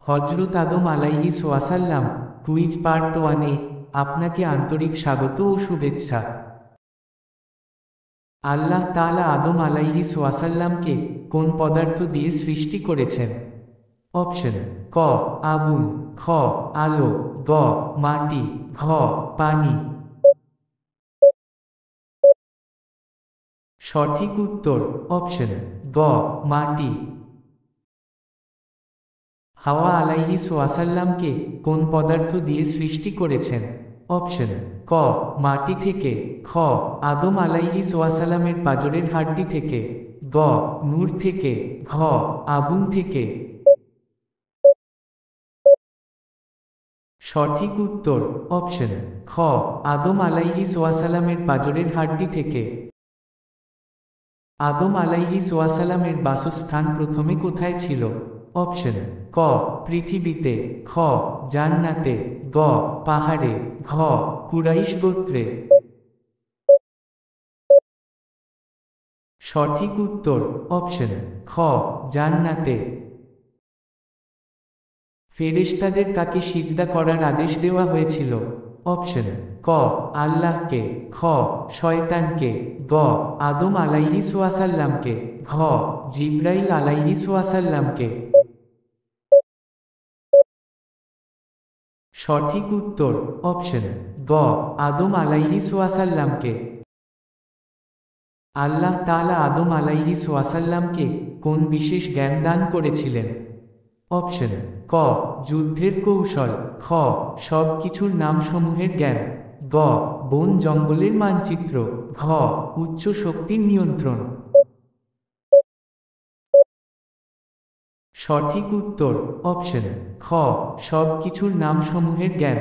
হযরত আদম আলাইহিস ওয়াসাল্লাম, quiz part ওয়ানে আপনাকে আন্তরিক স্বাগত ও শুভেচ্ছা। আল্লাহ তাআলা আদম আলাইহিস ওয়াসাল্লামকে কোন পদার্থ দিয়ে সৃষ্টি করেছেন? অপশন: ক আগুন, খ আলো, গ মাটি, ঘ পানি। সঠিক উত্তর অপশন গ মাটি। হাওয়া আলাইহিস ওয়াসাল্লামকে কোন পদার্থ দিয়ে সৃষ্টি করেছেন? অপশন: ক মাটি থেকে, খ আদম আলাইহিস ওয়াসাল্লামের পাঁজরের হাড্ডি থেকে, গ নূর থেকে, ঘ আগুন থেকে। সঠিক উত্তর অপশন খ আদম আলাইহিস ওয়াসাল্লামের পাঁজরের হাড্ডি থেকে। আদম আলাইহিস ওয়াসাল্লামের বাসস্থান প্রথমে কোথায় ছিল? অপশন: ক পৃথিবীতে, খ জান্নাতে, গ পাহাড়ে, ঘ কুরাইশ গোত্রে। সঠিক উত্তর অপশন খ জান্নাতে। ফেরেশতাদের কাকে সিজদা করার আদেশ দেওয়া হয়েছিল? অপশন: ক আল্লাহকে, খ শয়তানকে, গ আদম আলাইহিস ওয়াসাল্লামকে, ঘ জিবরাইল আলাইহিস ওয়াসাল্লামকে। সঠিক উত্তর অপশন গ আদম আলাইহিস ওয়াসাল্লামকে। আল্লাহ তাআলা আদম আলাইহিস ওয়াসাল্লামকে কোন বিশেষ জ্ঞান দান করেছিলেন? অপশন: ক যুদ্ধের কৌশল, খ সব কিছুর নামসমূহের জ্ঞান, গ বন জঙ্গলের মানচিত্র, ঘ উচ্চ শক্তির নিয়ন্ত্রণ। সঠিক উত্তর অপশন খ সব কিছুর নামসমূহের জ্ঞান।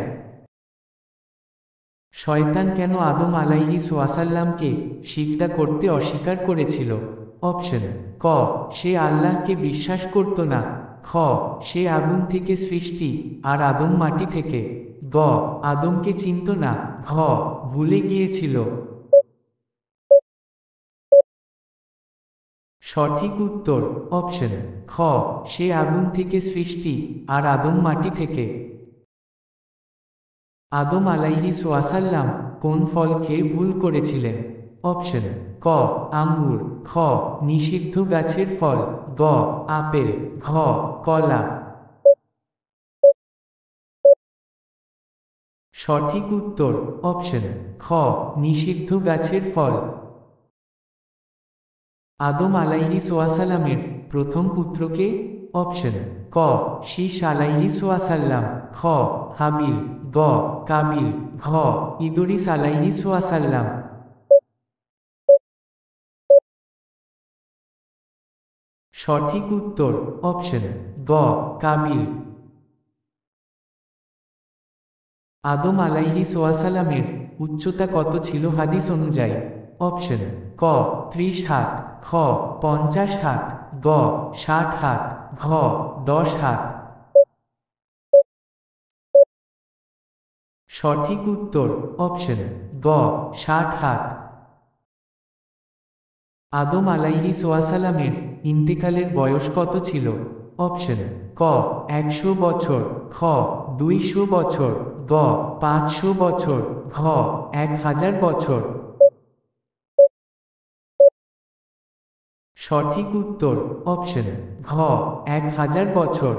শয়তান কেন আদম আলাইহিস ওয়াসাল্লামকে সিজদা করতে অস্বীকার করেছিল? অপশন: ক সে আল্লাহকে বিশ্বাস করত না, খ সে আগুন থেকে সৃষ্টি আর আদম মাটি থেকে, গ আদমকে চিনত না, ঘ ভুলে গিয়েছিল। সঠিক উত্তর অপশন খ সে আগুন থেকে সৃষ্টি আর আদম মাটি থেকে। আদম আলাইহিস ওয়াসাল্লাম কোন ফল খেয়ে ভুল করেছিলেন? অপশন: ক আঙ্গুর, খ নিষিদ্ধ গাছের ফল, গ আপেল, ঘ কলা। সঠিক উত্তর অপশন খ নিষিদ্ধ গাছের ফল। আদম আলাইহিস ওয়াসাল্লামের প্রথম পুত্রকে? অপশন: ক শীস আলাইহিস ওয়াসাল্লাম, খ হাবিল, গ কাবিল, ঘ ইদরিস আলাইহিস ওয়াসাল্লাম। সঠিক উত্তর অপশন গ কাবিল। আদম আলাইহিস ওয়াসাল্লামের উচ্চতা কত ছিল হাদিস অনুযায়ী? অপশন: ক 30 হাত, খ 50 হাত, গ 60 হাত, ঘ 10 হাত। সঠিক উত্তর অপশন গ 60 হাত। আদম আলাইহিস ওয়াসাল্লামের ইন্তেকালের বয়স কত ছিল? অপশন: ক 100 বছর, খ 200 বছর, গ 500 বছর, ঘ 1000 বছর। সঠিক উত্তর অপশন ঘ 1000 বছর।